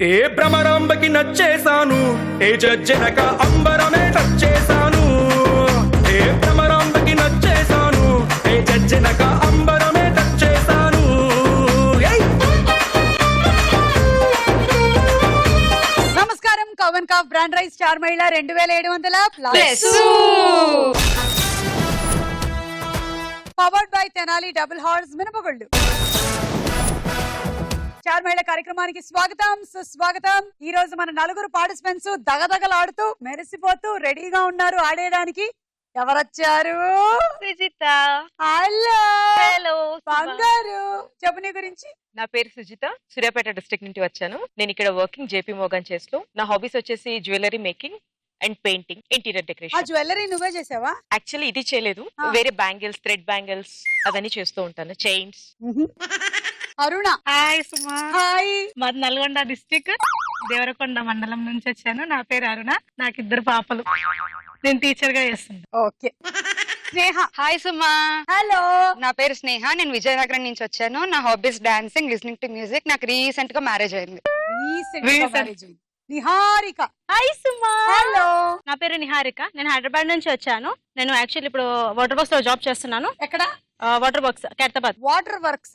ఏ భ్రమరాంబకి నచ్చేసాను, ఏ జజ్జనక అంబరమే టచ్చేసాను. ఏ భ్రమరాంబకి నచ్చేసాను, ఏ జజ్జనక అంబరమే టచ్చేసాను. నమస్కారం. Kavan cough brand rice star మహిళ 2700+. Powered by Tenali double horse మినపగుళ్ళు. స్టార్ మహిళ కార్యక్రమానికి స్వాగతం, సుస్వాగతం. ఈ రోజు మన నలుగురు పార్టిసిపెంట్స్ దగదగలాడుతూ మెరిసిపోతూ రెడీగా ఉన్నారు ఆడేయడానికి. ఎవరొచ్చారు? సుజిత. హలో. హలో బంగారు, చెప్పు నీ గురించి. నా పేరు సుజిత, సూర్యాపేట డిస్ట్రిక్ట్ నుంచి వచ్చాను. నేను ఇక్కడ వర్కింగ్ జేపీ మోగన్ చేస్తూ. నా హాబీస్ వచ్చేసి jewellery making and painting, interior ఆ డెకరేషన్. జ్యువెలరీ నువ్వే చేసావా? యాక్చువల్లీ ఇది చేయలేదు, వేరే బ్యాంగిల్స్, థ్రెడ్ బ్యాంగిల్స్ అవన్నీ చేస్తూ ఉంటాను, చైన్స్. అరుణ. హాయ్ సుమా. హాయ్. మాది నల్గొండ డిస్టిక్, దేవరకొండ మండలం నుంచి వచ్చాను. నా పేరు అరుణ, నాకు 2 పాపలు. నేను టీచర్ గా చేస్తాను. ఓకే. స్నేహ. హాయ్ సుమా. హలో. నా పేరు స్నేహ, నేను విజయనగరం నుంచి వచ్చాను. నా hobbies dancing, listening to music. నాకు రీసెంట్ గా మ్యారేజ్ అయింది. Recent. నిహారిక. హాయ్ సుమా. హలో. నా పేరు నిహారిక, నేను హైదరాబాద్ నుంచి వచ్చాను. నేను యాక్చువల్లీ ఇప్పుడు వాటర్ బాక్స్ లో జాబ్ చేస్తున్నాను. ఎక్కడ? Water box Khairatabad. Water works.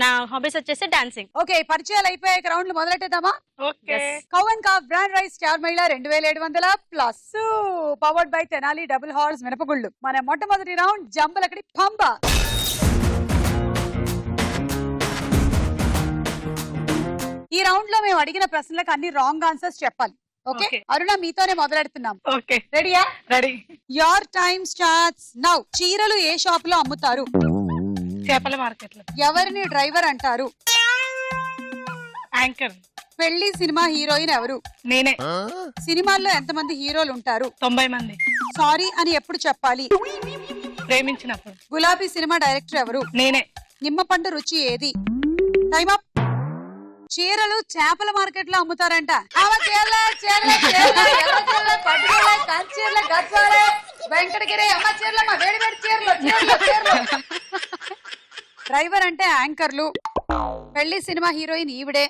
నా హాబీస్ వచ్చేసి డాన్సింగ్. ఓకే, పరిచయాలు అయిపోయాక రౌండ్లు మొదలెట్టేద్దామా? Okay. Kavan cough brand rice star మహిళ 2700+. Powered by Tenali double horse మినపగుళ్ళు. మన మొట్టమొదటి రౌండ్ జంబలకడి పంబ. ఈ రౌండ్ లో మేము అడిగిన ప్రశ్నలకు అన్ని రాంగ్ ఆన్సర్స్ చెప్పాలి. Okay, Okay. అరుణ మీతోనే మొదలెడుతున్నాం. ఓకే, రెడీయా? Ready. Your time starts now. చీరలు ఏ షాప్ లో అమ్ముతారు? చేపల మార్కెట్ లో. ఎవరిని డ్రైవర్ అంటారు? యాంకర్. పెళ్లి సినిమా హీరోయిన్ ఎవరు? నేనే. సినిమాల్లో ఎంతమంది హీరోలు ఉంటారు? 90 మంది. సారీ అని ఎప్పుడు చెప్పాలి? ప్రేమించినప్పుడు. గులాబీ సినిమా డైరెక్టర్ ఎవరు? నేనే. నిమ్మపండు రుచి ఏది? Time up. చీరలు చేపల మార్కెట్ లో అమ్ముతారంట. వెంకటగిరి అమ్మ చీరలు, మా వేడి వేడి చీరలు, చీరలు, చీరలు. డ్రైవర్ అంటే యాంకర్లు. పెళ్లి సినిమా హీరోయిన్ ఈవిడే.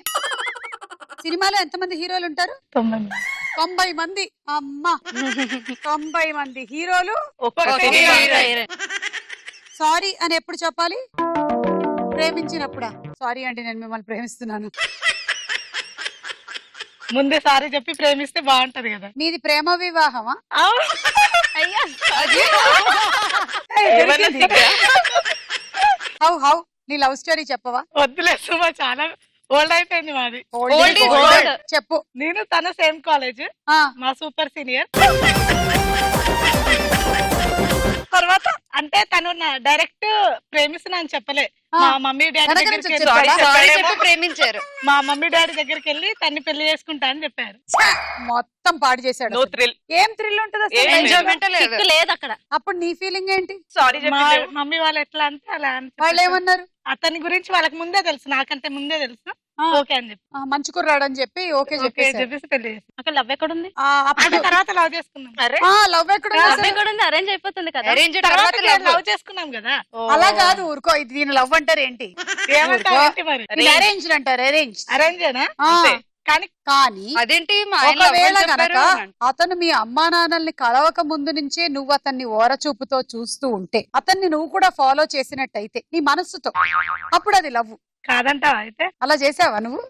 సినిమాలో ఎంతమంది హీరోలు ఉంటారు? 90 మంది. 90 మంది. అమ్మా, 90 మంది హీరోలు. సారీ అని ఎప్పుడు చెప్పాలి? ప్రేమించినప్పుడా? సారీ అంటే నేను మిమ్మల్ని ప్రేమిస్తున్నాను. ముందే సారీ చెప్పి ప్రేమిస్తే బాగుంటది కదా. మీది ప్రేమ వివాహమా? హౌ హౌ నీ లవ్ స్టోరీ చెప్పవా? వద్దులే సుమా, చాలా ఓల్డ్ అయిపోయింది మాది. Old is gold. చెప్పు. నేను తన సేమ్ కాలేజ్, ఆ, మా సూపర్ సీనియర్. తర్వాత అంటే తను డైరెక్ట్ ప్రేమిస్తున్నా అని చెప్పలే. మా మమ్మీ డాడీ వెనక దగ్గరికి నుంచి వెళ్ళి- చెప్పాడా? సారీ చెప్పి ప్రేమించారు. మా మమ్మీ డాడీ దగ్గరికి వెళ్ళి తన్ని పెళ్లి చేసుకుంటా అని చెప్పారు. మొత్తం పాడు చేశాడు. No thrill. ఏం థ్రిల్ ఉంటుంది అసలు? ఏం లేదు. ఎంజాయ్మెంట్ లేదు. కిక్ లేదు అక్కడ. అప్పుడు నీ ఫీలింగ్ ఏంటి? సారీ మా చెప్పి మమ్మీ వాళ్ళు ఎట్లా అంటే అలా అని వాళ్ళు చెప్పారు. ఏమన్నారు? అతని గురించి వాళ్ళకి ముందే తెలుసు, నాకంటే ముందే తెలుసు. ఆ, ఓకే అని చెప్పి ఆ, మంచి కుర్రాడు అని చెప్పి ఓకే ఓకే చెప్పేశారు. చెప్పేసి పెళ్లి చేసి అక్కడ లవ్ ఎక్కడుంది? అప్పుడు తర్వాత లవ్ చేసుకున్నాం. అరే లవ్ ఎక్కడ ఉంది లవ్ అసలు? ఎక్కడుంది? అరేంజ్ అయిపోతుంది కదా. అరేంజ్ తర్వాత తర్వాత లవ్ చేసుకున్నాం కదా. అలా కాదు, ఊరుకో. ఇది దీని లవ్ అంటారు ఏంటి? ఏమంటారు ఏంటి మరి? అరేంజ్ అంటారు. అరేంజ్. అరేంజేనా? అంతే. కానీ కానీ అదేంటి మా ఆయన love ఒకవేళ అని గనక చెప్పారు. అతను మీ అమ్మా నాన్నల్ని కలవక ముందు నుంచే నువ్వు అతన్ని ఓరచూపుతో చూస్తూ ఉంటే, అతన్ని నువ్వు కూడా ఫాలో చేసినట్టయితే నీ మనస్సుతో, అప్పుడు అది లవ్. కాదంటావా అయితే? అలా చేసావా నువ్వు?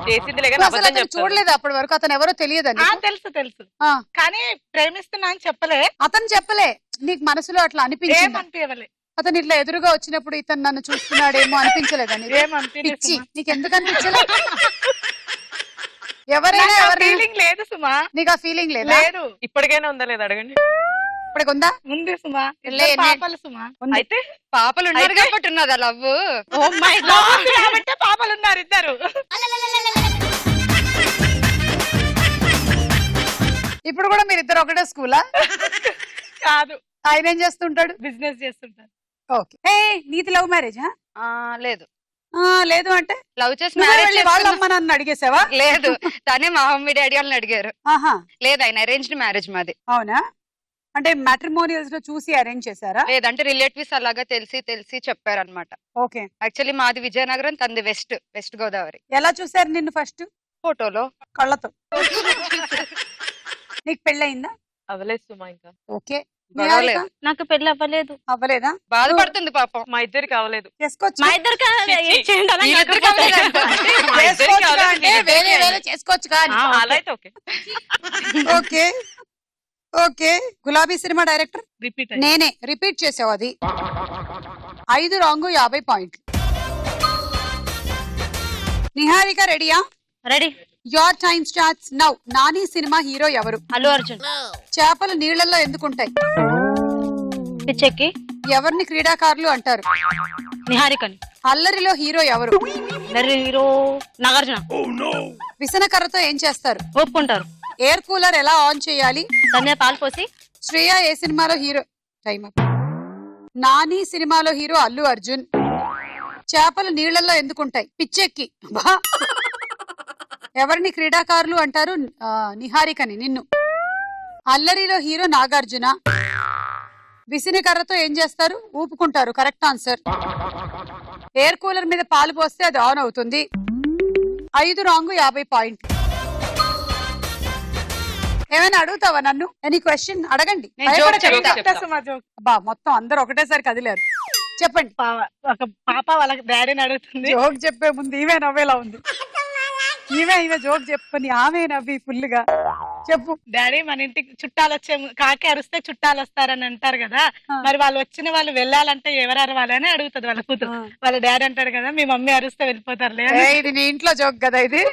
చేసిందిలే కానీ నువ్వు అసలు అబద్ధం అతను చెప్తాను. చూడలేదు అప్పటి వరకు, అతను ఎవరో తెలియదని. తెలుసు తెలుసు, ఆ, కానీ ప్రేమిస్తున్నా అని చెప్పలే. అతను చెప్పలే, నీకు మనసులో అట్లా అనిపించింది. ఏమనిపించలే. అతను ఇట్లా ఎదురుగా వచ్చినప్పుడు ఇతను నన్ను చూస్తున్నాడేమో అనిపించలేదని. పిచ్చి, ఏమనిపించలే. నీకు ఎందుకు అనిపించలే? ఎవరైనా ఎవరైనా ఫీలింగ్ లేదు సుమా. నీకు ఆ ఫీలింగ్ లేదా? లేదు. ఇప్పటికైనా ఉందా లేదా అడగండి. ఇప్పటికి ఉందా? ఉంది సుమా. లే, ఇద్దరు పాపలు సుమా. ఉంది. అయితే పాపలు ఉన్నారు అయితే? కాబట్టి ఉన్నదా లవ్. ఓ మై గాడ్, కాబట్టి పాపలు ఉన్నారు ఇద్దరు. ఇప్పుడు కూడా మీరు ఇద్దరు ఒకటే స్కూలా? కాదు, ఆయన ఏం చేస్తుంటాడు? బిజినెస్ చేస్తుంటారు. ఓకే. ఏ నీది లవ్ మ్యారేజ్? లేదు, లేదు అంటే లవ్ చేసి నువ్వే మ్యారేజ్ వెళ్ళి వాళ్ళ అమ్మ నాన్న అడిగేసావా? లేదు, తనే మా మమ్మీ డాడీ వాళ్ళని అడిగారు. ఆహా, లేదు, ఆయన అరేంజ్డ్ మ్యారేజ్ మాది. అవునా? అంటే మ్యాట్రిమోనియల్స్ లో చూసి అరేంజ్ చేశారా? లేదంటే రిలేటివ్స్ అలాగా తెలిసి చెప్పారనమాట. ఓకే. యాక్చువల్లీ మాది విజయనగరం, తంది వెస్ట్ గోదావరి. ఎలా చూసారు నిన్ను ఫస్ట్? ఫోటోలో. కళ్ళతో. నీకు పెళ్ళయిందా? అవ్వలేదు సుమా ఇంకా. ఓకే. గొడవలేదు. నిహారిక? నాకు పెళ్లి అవ్వలేదు. అవ్వలేదా? బాధపడుతుంది పాపం. మా ఇద్దరికి అవ్వలేదు. చేసుకోవచ్చు. మా ఇద్దరికి ఏం చేయండి అలా వీళ్ళిద్దరికి కాకపోతే. అవ్వలేదంట. మా ఇద్దరికి చేసుకోవచ్చుగా అవ్వలేదు, అంటే మీ ఇద్దరికి వేరే వేరే అవ్వలేదు. చేసుకోవచ్చు కానీ. అలా అయితే ఓకే. Okay okay. గులాబీ సినిమా డైరెక్టర్ రిపీట్ నేనే. రిపీట్ చేసావు అది. 5 రాంగ్ 50 పాయింట్లు. నిహారిక రెడీయా? Ready. Your time starts now. Nani cinema hero ఎవరు? అల్లు అర్జున్. చేపలు నీళ్లలో ఎందుకుంటాయి? పిచ్చెక్కి. ఎవరిని క్రీడాకారులు అంటారు? నిహారికని. అల్లరిలో హీరో ఎవరు? హీరో నాగార్జున. విసనకర్రతో ఏం చేస్తారు? ఒప్పుకుంటారు. ఎయిర్ కూలర్ ఎలా ఆన్ చేయాలి? దాని మీద పాలు పోసి. శ్రేయ ఏ సినిమాలో హీరో? Time up. నాని సినిమాలో హీరో అల్లు అర్జున్. చేపలు నీళ్లలో ఎందుకుంటాయి? పిచ్చెక్కి. బా. ఎవరిని క్రీడాకారులు అంటారు? నిహారికని. నిన్ను. అల్లరిలో హీరో నాగార్జున. విసినకర్రతో ఏం చేస్తారు? ఊపుకుంటారు. Correct answer. ఎయిర్ కూలర్ మీద పాలు పోస్తే అది ఆన్ అవుతుంది. 5 రాంగ్ 50 పాయింట్లు. ఏమైనా అడుగుతావా నన్ను? ఎనీ క్వశ్చన్ అడగండి. నేను జోక్ భయపడకండి. చెప్తా. బా మొత్తం అందరు ఒకటేసారి కదిలారు. చెప్పండి. ఒక పాప వాళ్ళ డాడీని అడుగుతుంది. జోక్ చెప్పే ముందు ఈమె నవ్వేలా ఉంది. ఈమె జోక్ చెప్పుకొని ఆమె నవ్వి ఫుల్ గా. చెప్పు. డాడీ మన ఇంటికి చుట్టాలు వచ్చే కాకి అరిస్తే చుట్టాలు వస్తారని అంటారు కదా, ఆ. మరి వాళ్ళు వచ్చిన వాళ్ళు వెళ్ళాలంటే ఎవరు అరవాలని అడుగుతుంది వాళ్ళ కూతురు. వాళ్ళ డాడీ అంటాడు కదా, మీ మమ్మీ అరిస్తే వెళ్ళిపోతారులే అని. ఇది నీ ఇంట్లో జోక్ కదా ఇది.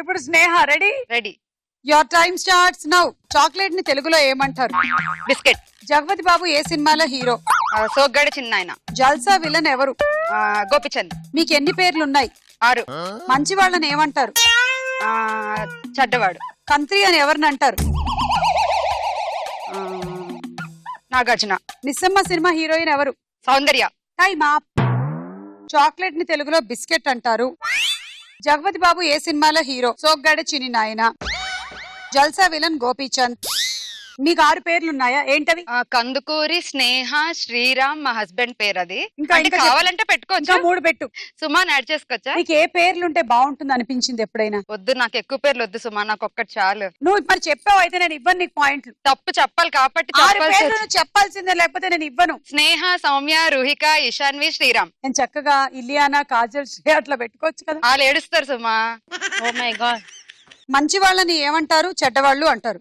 ఇప్పుడు Sneha ready? Ready. Your time starts now. Chocolate ని తెలుగులో ఏమంటారు? బిస్కెట్. జగపతి బాబు ఏ సినిమాలో హీరో? సోగ్గాడి చిన్న ఆయన. జల్సా విలన్ ఎవరు? గోపిచంద్. మీకు ఎన్ని పేర్లున్నాయి? 6. మంచి వాళ్ళని ఏమంటారు? చెడ్డవాడు. కంత్రి అని ఎవరిని అంటారు? నాగార్జున. మిస్సమ్మ సినిమా హీరోయిన్ ఎవరు? సౌందర్య. Time up. చాక్లెట్ ని తెలుగులో బిస్కెట్ అంటారు. జగపతి బాబు ఏ సినిమాలో హీరో? సోగ్గాడే చిన్ని నాయన. జల్సా విలన్ గోపీచంద్. మీకు 6 పేర్లున్నాయా? ఏంటవి? కందుకూరి, స్నేహ, శ్రీరామ్ మా హస్బెండ్ పేరు. అది ఇంకా అంటే కావాలంటే పెట్టుకోవచ్చు. 3 పెట్టు. సుమాన్ యాడ్ చేసుకోవచ్చా? నీకు ఏ పేర్లుంటే బాగుంటుంది అనిపించింది ఎప్పుడైనా? వద్దు, నాకు ఎక్కువ పేర్లు వద్దు సుమా, నాకు ఒక్కటి చాలు. నువ్వు మరి చెప్పావు అయితే నేను ఇవ్వను నీకు పాయింట్లు. తప్పు చెప్పాలి కాబట్టి 6 చెప్పాల్సి పేర్లు వచ్చింది. నువ్వు చెప్పాల్సిందే, లేకపోతే నేను ఇవ్వను. స్నేహ, సౌమ్య, రుహిక, ఇషాన్వి, శ్రీరామ్. నేను చక్కగా ఇలియానా, కాజల్, శ్రేయ అట్లా పెట్టుకోవచ్చు కదా. వాళ్ళు ఏడుస్తారు సుమా. Oh my God. మంచి వాళ్ళని ఏమంటారు? చెడ్డవాళ్ళు అంటారు.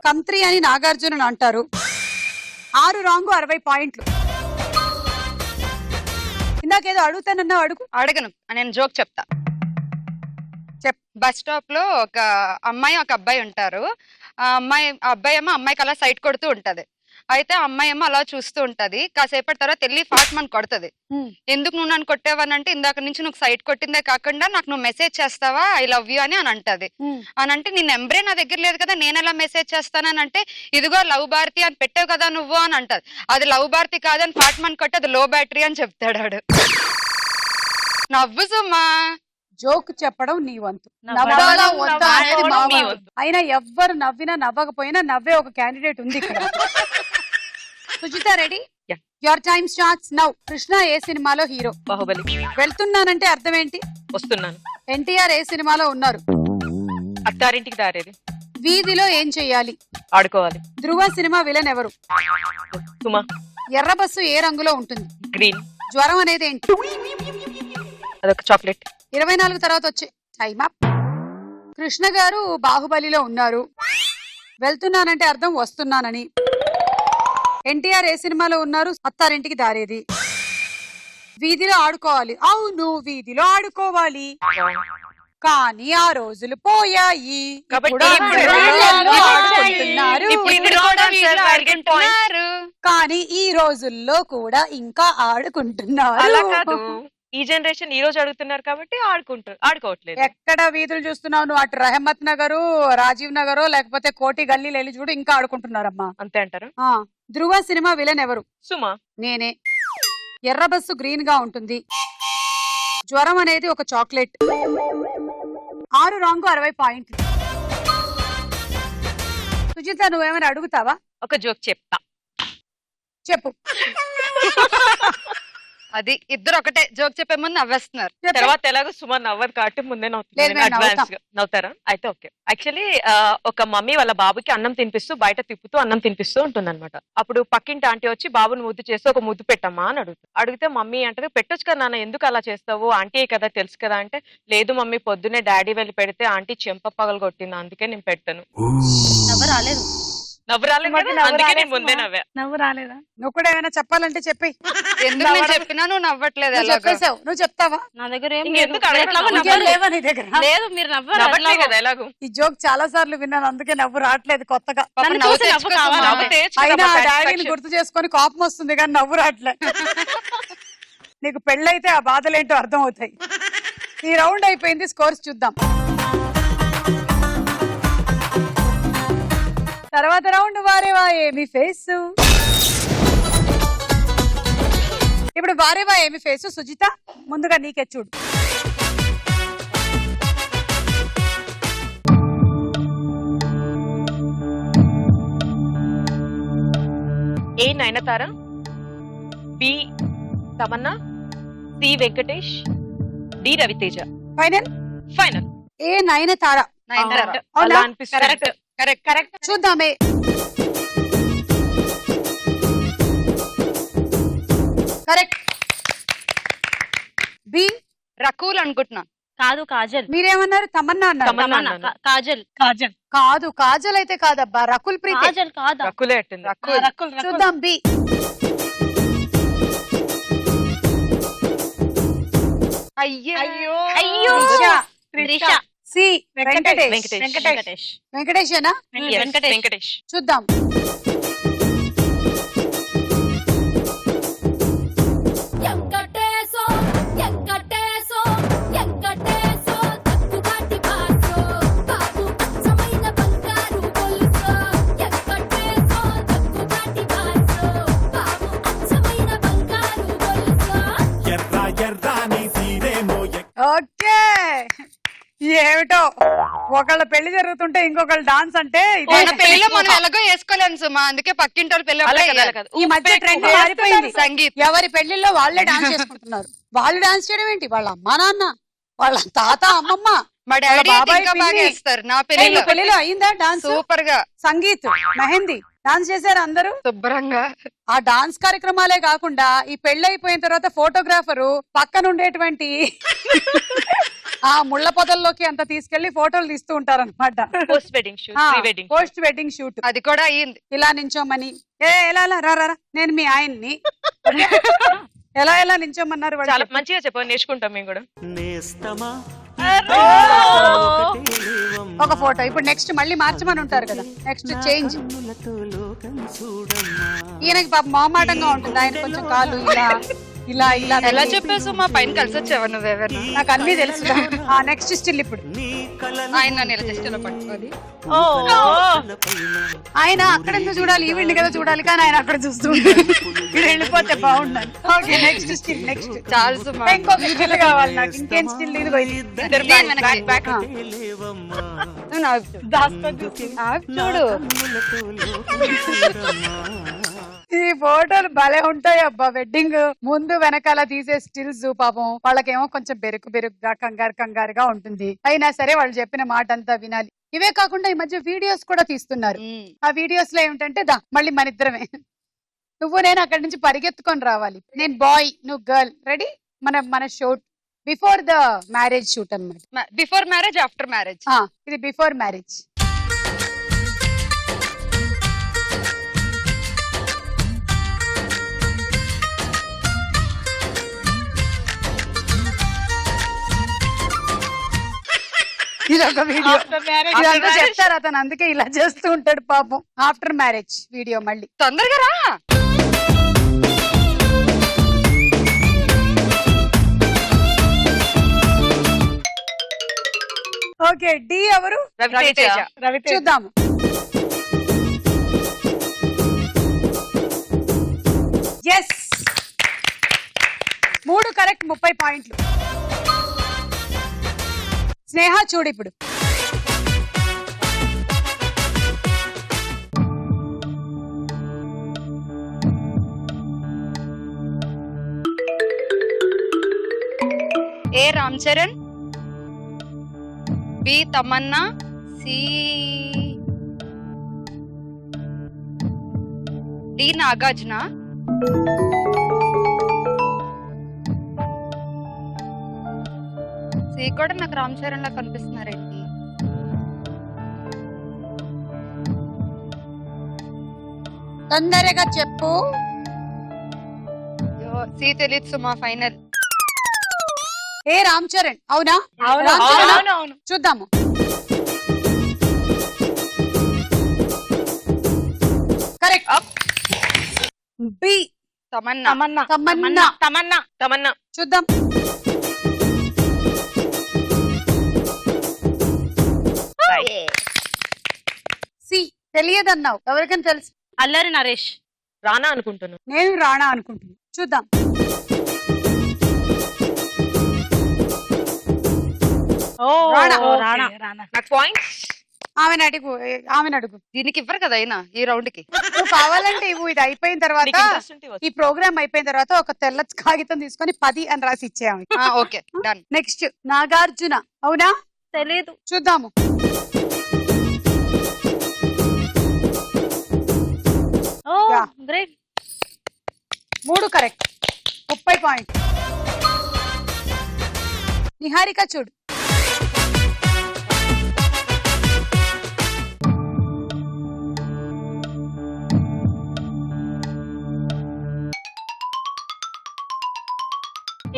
కంత్రి అని నాగార్జున అంటారు. 6 రాంగ్ 60 పాయింట్లు. ఇందాకేదో అడుగుతానన్నా అడుగు. అడగను, నేను జోక్ చెప్తా. చెప్. బస్ స్టాప్ లో ఒక అమ్మాయి ఒక అబ్బాయి ఉంటారు. ఆ అబ్బాయి ఏమో అమ్మాయికి అలా సైట్ కొడుతూ ఉంటది. అయితే ఆ అమ్మాయి ఏమో అలా చూస్తూ ఉంటది. కాసేపటి తర్వాత వెళ్ళి ఫాస్ట్ మని కొడుతుంది. ఎందుకు నువ్వు నన్ను కొట్టేవనంటే, ఇందాక నుంచి నువ్వు సైట్ కొట్టిందే కాకుండా నాకు నువ్వు మెసేజ్ చేస్తావా ఐ లవ్ యూ అని అంటది. అని అంటే నీ నెంబరే నా దగ్గర లేదు కదా, నేను ఎలా మెసేజ్ చేస్తానని అంటే, ఇదిగో లవ్ భారతి అని పెట్టావు కదా నువ్వు అని అంటది. అది లవ్ భారతి కాదని ఫాస్ట్ మని కొట్టి అది లో బ్యాటరీ అని చెప్తాడు. నవ్వు సుమా. జోక్ చెప్పడం నీ వంతు, నవ్వడం నవ్వాలా వద్దా అనేది మా మీ వంతు. వంతు. అయినా ఎవ్వరు నవ్వినా నవ్వకపోయినా నవ్వే ఒక క్యాండిడేట్ ఉంది ఇక్కడ. Sujitha ready? Yeah. Your time starts now. Krishna ఏ సినిమాలో హీరో? బాహుబలి. వెళ్తున్నానంటే అర్థం ఏంటి? వస్తున్నాను. ఎన్టీఆర్ ఏ సినిమాలో ఉన్నారు? అత్తారింటికి దారేది. వీధిలో ఏం చెయ్యాలి? ఆడుకోవాలి. ధ్రువ సినిమా విలన్ ఎవరు? సుమా. ఎర్ర బస్సు ఏ రంగులో ఉంటుంది? గ్రీన్. జ్వరం అనేది ఏంటి? అదొక చాక్లెట్. 24 తర్వాత వచ్చే. Time up. కృష్ణ గారు బాహుబలిలో ఉన్నారు. వెళ్తున్నానంటే అర్థం వస్తున్నానని. ఎన్టీఆర్ ఏ సినిమాలో ఉన్నారు? అత్తారింటికి దారేది. వీధిలో ఆడుకోవాలి. అవును, వీధిలో ఆడుకోవాలి. కానీ ఆ రోజులు పోయాయి. కాబట్టి ఇప్పుడు ఇప్పుడు వీధిలో రోజులు ఆడుకుంటున్నారు. ఇప్పుడు కూడా వీధిలో ఆడుకుంటున్నారు. కానీ ఈ రోజుల్లో కూడా ఇంకా ఆడుకుంటున్నారు. అలా కాదు, ఈ జనరేషన్ ఈ రోజు అడుగుతున్నారు కాబట్టి ఆడుకోవట్లేదు. ఎక్కడ వీధులు చూస్తున్నావు నువ్వు? అటు రహమత్ నగరు, రాజీవ్ నగరు, లేకపోతే కోటి గల్లీలు వెళ్ళి చూడు, ఇంకా ఆడుకుంటున్నారమ్మా. అంతే అంటారు. ధ్రువ సినిమా విలన్ ఎవరు? సుమా. నేనే. ఎర్ర బస్సు గ్రీన్ గా ఉంటుంది. జ్వరం అనేది ఒక చాక్లెట్. 6 రాంగ్ 60 పాయింట్లు. సుజిత నువ్వేమైనా అడుగుతావా? ఒక జోక్ చెప్తా. చెప్పు. అది ఇద్దరు ఒకటే జోక్ చెప్పే ముందు నవ్వేస్తున్నారు. తర్వాత ఎలాగో సుమారు నవ్వదు కాబట్టి ముందే లేదు, నవ్వుతున్నాను మేము అడ్వాన్స్ గా. నవ్వుతారా? అయితే ఓకే. యాక్చువల్లీ ఒక మమ్మీ వాళ్ళ బాబుకి అన్నం తినిపిస్తూ బయట తిప్పుతూ అన్నం తినిపిస్తూ ఉంటుంది అనమాట. అప్పుడు పక్కింటి ఆంటీ వచ్చి బాబుని ముద్దు చేస్తూ ఒక ముద్దు పెట్టమ్మా అని అడిగితే మమ్మీ అంటే పెట్టొచ్చు కదా నాన్న, ఎందుకు అలా చేస్తావు, ఆంటీ కదా తెలుసు కదా అంటే, లేదు మమ్మీ పొద్దున్నే డాడీ వెళ్ళి పెడితే ఆంటీ చెంప పగలు కొట్టింది అందుకే నేను పెట్టాను. నవ్వు రాలేదు. నవ్వు రాలేదు మాకు కదా, నవ్వు అందుకే నేను రాలేదు ముందే సుమా. నవ్వా. నవ్వు రాలేదా? నువ్వు కూడా ఏమైనా చెప్పాలంటే చెప్పి. ఎందుకు నేను చెప్పినా నువ్వు నవ్వట్లేదు. నువ్వు ఎలాగో చెప్పేశావు, నువ్వు చెప్తావా? నా దగ్గర ఏం ఇంకెందుకు లేదు. అడగడం? ఎట్లాగో ఇంకేం నవ్వలేదు. లేవా నీ దగ్గర? లేదు మీరు నవ్వరు నవ్వట్లే ఎట్లాగో. కదా ఎలాగో. ఈ జోక్ చాలా సార్లు విన్నాను, అందుకే నవ్వు రావట్లేదు కొత్తగా. పాపం నన్ను నవ్వు చూసి నవ్వు తెచ్చుకో కావాలా? సుమా. నవ్వు తెచ్చు కదా, అయినా మా డాడీని satisfaction. గుర్తు చేసుకొని కోపం వస్తుంది కానీ నవ్వు రావట్లే. నీకు పెళ్ళైతే ఆ బాధలేంటో అర్థం అవుతాయి. ఈ రౌండ్ అయిపోయింది, స్కోర్స్ చూద్దాం. తర్వాత రౌండ్ వారేవా ఏమి ఫేస్. ఇప్పుడు వారేవా ఏమి ఫేస్. సుజిత ముందుగా నీకే చూడు. A Nayanthara, B Tamannaah, C Venkatesh, D Raviteja. Final final. A Nayanthara. Nayanthara. అవునా? అలా అనిపిస్తుంది. Correct correct correct. చూద్దామే. కరెక్ట్. బి. రకూల్ అనుకుంటున్నా. కాదు కాజల్. మీరేమన్నారు? తమన్నా అన్నారు. తమన్నా. తమన్నా, కాజల్. కాజల్. కాదు, కాజల్ అయితే కాదబ్బా, రకుల్ ప్రీతి. కాజల్ కాదా? రకులే అట్టింది. రకూల్. రకుల్ చూద్దాం. బి. అయ్యో అయ్యో. త్రిష. త్రిష. సి. వెంకటేష్. వెంకటేష్. వెంకటేష్. వెంకటేషేనా? Yes, వెంకటేష్. వెంకటేష్. చూద్దాం. ఎంకటేశో ఎంకటేశో ఎంకటేశో తక్కుగాటి బాసో బాబు అచ్చమైన బంగారు గొలుసో ఎంకటేశో తక్కుగాటి బాసో బాబు అచ్చమైన బంగారు గొలుసో ఓకే. ఏమిటో ఒకళ్ళ పెళ్లి జరుగుతుంటే ఇంకొకళ్ళ డాన్స్ అంటే ఇదే. మన పెళ్లిలో మనం ఎలాగో వేసుకోలేము సుమా, అందుకే పక్కింటి వాళ్ళ పెళ్లి అలా అప్పుడే కదా, అలా వేయాలి. కదా. ఈ మధ్య ట్రెండ్ మారిపోయింది. సంగీత్. ఎవరి పెళ్లిల్లో వాళ్ళే డాన్స్ చేసుకుంటున్నారు. వాళ్ళు డాన్స్ చేయడం ఏంటి? వాళ్ళ అమ్మా నాన్న, వాళ్ళ తాత అమ్మమ్మ, మా డాడీ బాబాయ్ ఇంకా బాగా పిన్ని. వేస్తారు. నా ఏయ్, నీ పెళ్లిలో పెళ్లిలో అయిందా డాన్స్? సూపర్ గా సంగీత్, మెహందీ డాన్స్ చేశారు అందరూ. శుభ్రంగా. ఆ డాన్స్ కార్యక్రమాలే కాకుండా ఈ పెళ్లి అయిపోయిన తర్వాత ఫోటోగ్రాఫరు పక్కన ఉండేటువంటి ఆ ముళ్ళ పొదల్లోకి అంత తీసుకెళ్లి ఫోటోలు తీస్తూ ఉంటారు అనమాట. Post wedding shoot, pre wedding. Post wedding shoot. అది కూడా అయ్యింది. ఇలా నించోమని, ఎలా రా రా రా, నేను మీ ఆయన్ని ఎలా నించోమన్నారు వాళ్ళు చాలా చెప్పు. మంచిగా చెప్పావు, నేర్చుకుంటాం మేము కూడా. ఒక ఫోటో. ఇప్పుడు నెక్స్ట్ మళ్ళీ మార్చమని ఉంటారు కదా, నెక్స్ట్ చేంజ్. ఈయనకి పాప మొహమాటంగా ఉంటుంది, ఆయన కొంచెం కాలు ఇలా ఇలా ఇలా ఎలా పెట్టి. చెప్పేసి మా పైన కలిసి వచ్చావా నువ్వెవరు? నాకు అన్ని తెలుసు. నెక్స్ట్ స్టిల్ ఇప్పుడు ఆయన నన్ను ఇలా జస్ట్ ఇలా పట్టుకోవాలి. ఆయన అక్కడ ఎందుకు చూడాలి, ఈవెంట్ కదా చూడాలి, కానీ ఆయన అక్కడ చూస్తూ ఉంటాడు. ఇక్కడ వెళ్ళిపోతే బాగుండాలి. Okay, next still. నెక్స్ట్ చాలు సుమా. ఇంకొక స్టిల్ కావాలి నాకు. ఇంకేం స్టిల్? ఇది పోయింది. ఇద్దరు back, back. నువ్వు నాకు చూడు. ఈ ఫోటోలు భలే ఉంటాయి అబ్బా. వెడ్డింగ్ ముందు వెనకాల తీసే స్టిల్స్ పాపం వాళ్ళకేమో కొంచెం బెరుకుగా కంగారుగా ఉంటుంది. అయినా సరే వాళ్ళు చెప్పిన మాట అంతా వినాలి. ఇవే కాకుండా ఈ మధ్య వీడియోస్ కూడా తీస్తున్నారు. ఆ వీడియోస్ లో ఏమిటంటే మళ్ళీ మన ఇద్దరమే, నువ్వు నేను అక్కడి నుంచి పరిగెత్తుకొని రావాలి. నేను బాయ్, నువ్వు గర్ల్. రెడీ? మన shoot before the marriage shoot అన్నమాట. Before marriage, after marriage. ఇది బిఫోర్ మ్యారేజ్. ఇది ఒక వీడియో. ఇదంతా చెప్తారు అతను, అందుకే ఇలా చేస్తూ ఉంటాడు పాపం. ఆఫ్టర్ మ్యారేజ్ వీడియో మళ్ళీ. తొందరగా రా. ఓకే, డి ఎవరు? రవితేజ. రవితేజ. చూద్దాము. ఎస్, 3 కరెక్ట్, 30 పాయింట్లు. స్నేహ చూడు ఇప్పుడు. Ram Charan, B Tamannaah, C D Nagarjuna, C కూడా నాకు రామ్ చరణ్ లా కనిపిస్తున్నారండి. తొందరగా చెప్పు. సి తెలియదు సుమా, ఫైనల్. ఏ రామ్ చరణ్ అవునా? అవును రామ్ చరణ్ అవును అవును. చూద్దాము. కరెక్ట్. బి తమన్నా. తమన్నా తమన్నా. తమన్నా తమన్నా. చూద్దాం. సి తెలియదన్నావు, ఎవరికైనా తెలుసు? అల్లరి నరేష్. రానా అనుకుంటున్నాను. నేను రాణా అనుకుంటున్నా. చూద్దాం. ఓ రాణా. రాణా. రానా. నాకు పాయింట్స్. ఆమెను అడుగు, ఆమెను అడుగు. దీనికి ఇవ్వరు కదా అయినా ఈ రౌండ్ కి. నువ్వు కావాలంటే ఇవ్వు. ఇది అయిపోయిన తర్వాత, నీకు ఇంట్రెస్ట్ ఉంటే ఇవ్వచ్చు. ఈ ప్రోగ్రామ్ అయిపోయిన తర్వాత ఒక తెల్ల కాగితం తీసుకొని 10 అని రాసి ఇచ్చేయాలి. Okay done. నెక్స్ట్ నాగార్జున అవునా? తెలీదు. చూద్దాము. ఓ Yeah. Great. 3 correct, 30 point. Niharika చూడు.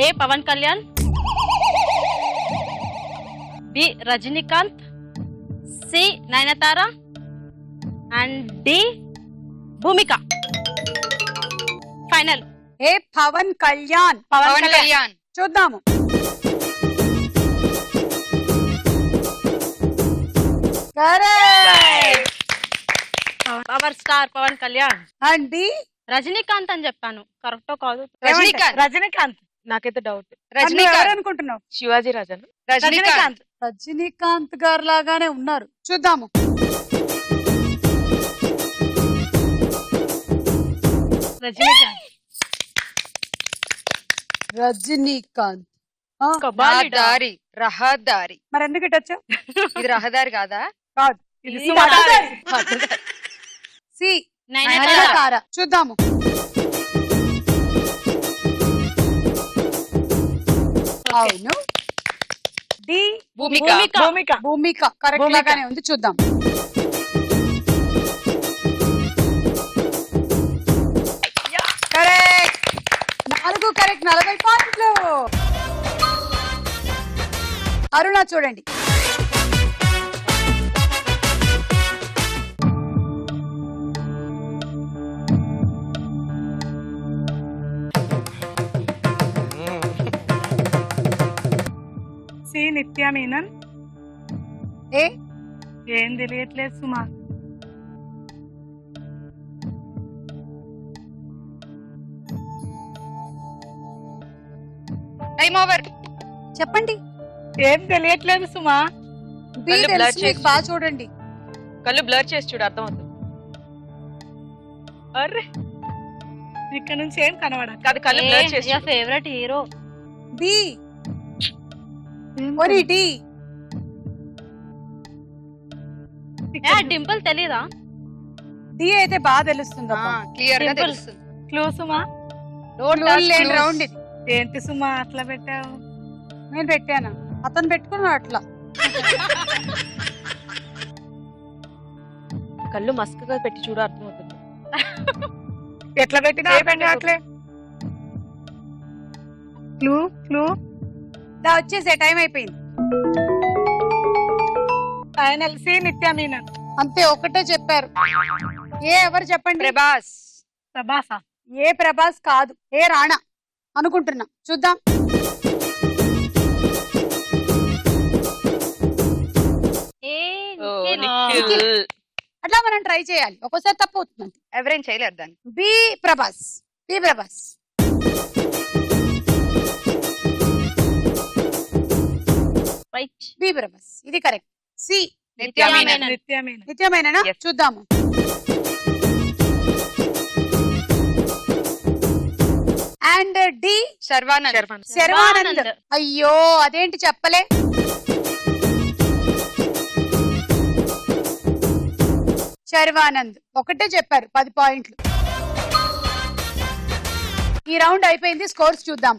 A Pawan Kalyan, B Rajinikanth, C Nayanthara and D Bhumika. Final. A Pawan Kalyan. Pawan Kalyan. చూద్దాము. Correct. Power star Pawan Kalyan. And B Rajinikanth అని చెప్పాను, కరెక్టో కాదు? రజనీకాంత్. రజనీకాంత్. నాకెంత డౌట్. రజనీకాంత్. అనుకుంటున్నావు? శివాజీ రాజన్. రజనీకాంత్. రజనీకాంత్ గారు లాగానే ఉన్నారు. చూద్దాము. రజనీకాంత్. రజనీకాంత్. రహదారి. రహదారి. మరి ఎందుకు ఇటొచ్చు? ఇది రహదారి కాదా? కాదు, ఇది ఇది సుమా. రహదారి. సి నయనతార. నయనతార. చూద్దాము. అవును. డి భూమిక. భూమిక. భూమిక. కరెక్ట్ భూమిక. లాగానే ఉంది. చూద్దాం. కరెక్ట్. 4 కరెక్ట్, 40 పాయింట్లు. అరుణ చూడండి. సి నిత్య మీనన్. ఏ ఏం తెలియట్లేదు సుమా. Time over. చెప్పండి. ఏం తెలియట్లేదు సుమా. బి కళ్ళు తెలుసు blur మీకు, చేసి బాగా చూడండి. కళ్ళు బ్లర్ చేసి చూడు, అర్థం అవుతుంది. అర్రే ఇక్కడ నుంచి ఏం కనబడదు. కాదు, కళ్ళు బ్లర్ చేసి చూడు. Favourite hero. బి ఒరి డి. డింపుల్ తెలీదా? డి అయితే బాగా తెలుస్తుంది. క్లియర్ గా Simple. తెలుస్తుంది. క్లూ సుమా. రౌండ్ ఇది. ఏంటి సుమా అట్లా పెట్టావు? నేను పెట్టాను, అతను పెట్టుకున్నాడు అట్లా. కళ్ళు మస్కగా పెట్టి చూడు, అర్థం అవుతుంది. ఎట్లా పెట్టినా అర్థం కావట్లే. Clue clue. దా వచ్చేసే, టైం అయిపోయింది. ఫైనల్. సి నిత్య మీనన్. అంతే, ఒకటే చెప్పారు. ఏ ఎవరు చెప్పండి? ప్రభాస్. ప్రభాసా. ఏ ప్రభాస్ కాదు, ఏ రాణా అనుకుంటున్నా. చూద్దాం. ఏ ఓ, నిఖిల్. నిఖిల్. అట్లా మనం ట్రై చేయాలి, ఒక్కోసారి తప్పు అవుతుంది. ఎవరేం చేయలేరు దాన్ని. B Prabhas. B Prabhas. Right. B Prabhas, ఇది కరెక్ట్. సి నిత్య మీనన్. నిత్య మీనన్. నిత్యమేనా? Yes. చూద్దాము. And D Sharwanand. శర్వానంద్. శర్వానంద్. అయ్యో అదేంటి చెప్పలే. శర్వానంద్ ఒకటే చెప్పారు 10 పాయింట్లు. ఈ రౌండ్ అయిపోయింది, స్కోర్స్ చూద్దాం.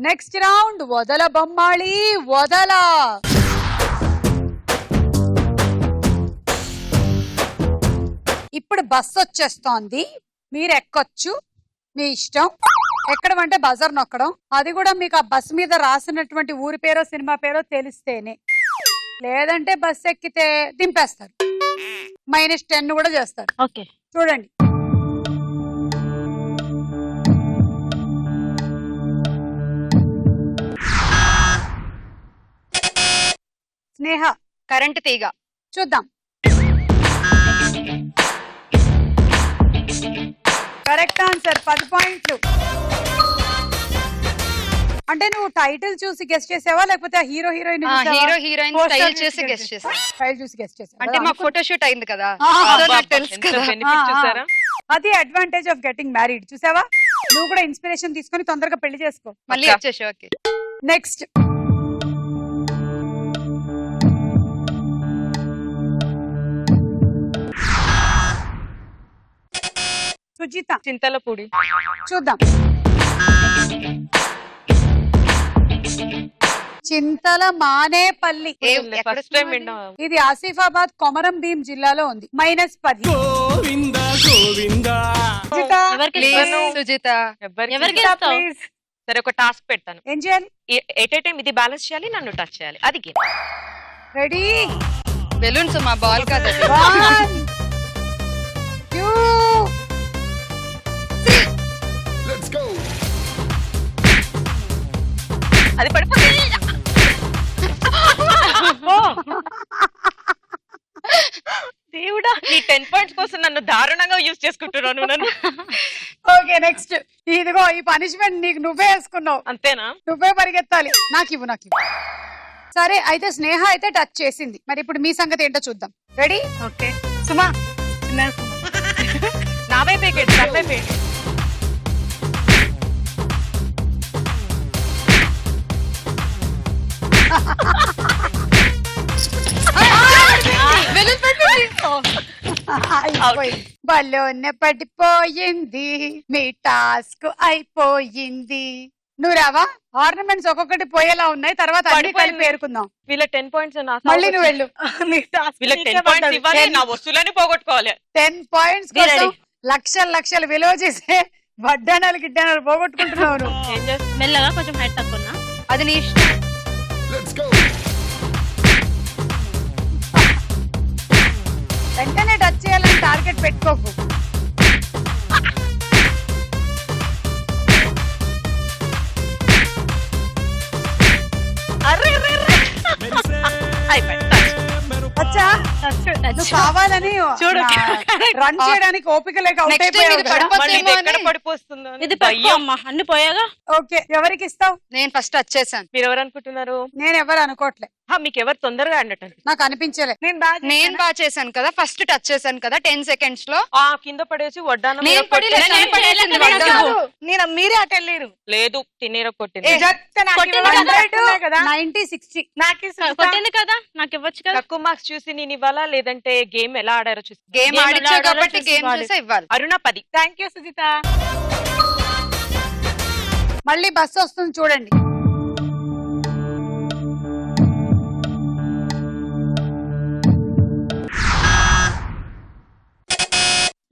నెక్స్ట్ రౌండ్ వదల బొమ్మాళి వదల. ఇప్పుడు బస్ వచ్చేస్తోంది, మీరు ఎక్కొచ్చు, మీ ఇష్టం. ఎక్కడం అంటే బజర్ నొక్కడం, అది కూడా మీకు ఆ బస్ మీద రాసినటువంటి ఊరి పేరో సినిమా పేరో తెలిస్తేనే. లేదంటే బస్ ఎక్కితే దింపేస్తారు, -10 కూడా చేస్తారు. ఓకే చూడండి. స్నేహ కరెంట్ తీగ. చూద్దాం. కరెక్ట్ ఆన్సర్, 10 పాయింట్లు. అంటే నువ్వు టైటిల్ చూసి గెస్ట్ చేసావా లేకపోతే hero heroine hero heroine style చూసి గెస్ట్ చేశాను. స్టైల్ చూసి గెస్ట్ చేసావా? అంటే మా ఫోటో షూట్ అయింది కదా, ఆ, సో నాకు తెలుసు కదా. బెనిఫిట్ చూసారా? అది అడ్వాంటేజ్ ఆఫ్ గెటింగ్ మ్యారీడ్. చూసావా, నువ్వు కూడా ఇన్స్పిరేషన్ తీసుకొని తొందరగా పెళ్లి చేసుకో. మళ్ళీ వచ్చేసి ఓకే. నెక్స్ట్ సుజిత. చింతలపూడి. చూద్దాం. చింతల మానేపల్లి. ఫస్ట్ టైం విన్నాం. ఇది ఆసిఫాబాద్ కొమరం భీం జిల్లాలో ఉంది. -10. గోవింద గోవింద. సుజిత, ఎవరికి ప్లీజ్ ఇస్తాను? సుజిత. ఎవరికి సుజిత, ఇస్తావు? please. సరే ఒక టాస్క్ పెడతాను. ఏం చేయాలి? ఎట్ ఏ టైం ఇది బ్యాలెన్స్ చేయాలి, నన్ను టచ్ చేయాలి, అది గేమ్. రెడీ, బెలూన్స్ మా బాల్ కదా. 1 2 అది పడిపోతుంది. దేవుడా, నీ 10 పాయింట్స్ కోసం నన్ను దారుణంగా యూజ్ చేసుకుంటున్నాను నన్ను. Okay next. ఇదిగో ఈ పనిష్మెంట్ నీకు నువ్వే వేసుకున్నావు, అంతేనా? నువ్వే పరిగెత్తాలి. నాకు ఇవ్వు. సరే అయితే స్నేహ అయితే టచ్ చేసింది, మరి ఇప్పుడు మీ సంగతి ఏంటో చూద్దాం. రెడీ? ఓకే సుమా, చిన్న సుమా. నా వైపే కేడు, నా వైపే. బలోనే పడిపోయింది, మీ టాస్క్ అయిపోయింది. నువ్వు రావా? ఆర్నమెంట్స్ ఒక్కొక్కటి పోయేలా ఉన్నాయి, తర్వాత అన్ని కలిపి పేరుకుందాం. వీళ్ళ 10 పాయింట్స్ మళ్ళీ నువ్వు వెళ్ళు. వీళ్ళకి 10 పాయింట్స్ ఇవ్వాలి, నా వస్తువులని పోగొట్టుకోవాలి. 10 పాయింట్స్ కోసం లక్షలు విలువ చేసే వడ్డానాలు గిడ్డానాలు పోగొట్టుకుంటున్నావు నువ్వు. ఏం చేస్తా? మెల్లగా కొంచెం హైట్ తక్కువ. అది నీ ఇష్టం. వెంటనే టచ్ చేయాలని టార్గెట్ పెట్టుకోకు. వచ్చా? నువ్వు కావాలని చూడు. రన్ చేయడానికి ఓపిక లేక అవుట్ నెక్స్ట్ టైం ఇది అయిపోయావు కదా. మళ్ళీ ఇది పడిపోతుందేమో ఎక్కడ అని. పడిపోస్తుందో అని ఇది భయం. పెట్టుకో అమ్మా, అన్ని పోయాగా. ఓకే, ఎవరికి ఇస్తావు? నేను ఫస్ట్ టచ్ చేశాను. మీరు ఎవరు అనుకుంటున్నారు? నేను ఎవరు అనుకోవట్లే, మీకు ఎవరు తొందరగా అన్నట్టు. నాకు అనిపించలే. నేను బాగా చేశాను కదా, ఫస్ట్ టచ్ చేశాను కదా 10 seconds లో. ఆ కింద పడేసి వడ్డానం నేను మీద కొట్టి- పడలేదు, నేను పడేసింది వడ్డానం. నేను మీరే అటు వెళ్ళారు. లేదు, తినేర కొట్టింది. కొట్టింది కదా. 90 60 నాకు కొట్టింది కదా, నాకు ఇవ్వచ్చు కదా. తక్కువ మార్క్స్ చూసి నేను ఇవ్వాలా, లేదంటే గేమ్ ఎలా ఆడారో చూసి? గేమ్ Game ఆడిచ్చా ఎలా ఆడాలో కాబట్టి చూసి గేమ్ ఇవ్వాలి. చూసే ఇవ్వాలి. అరుణ 10. Thank you Sujitha. మళ్ళీ బస్సు వస్తుంది చూడండి.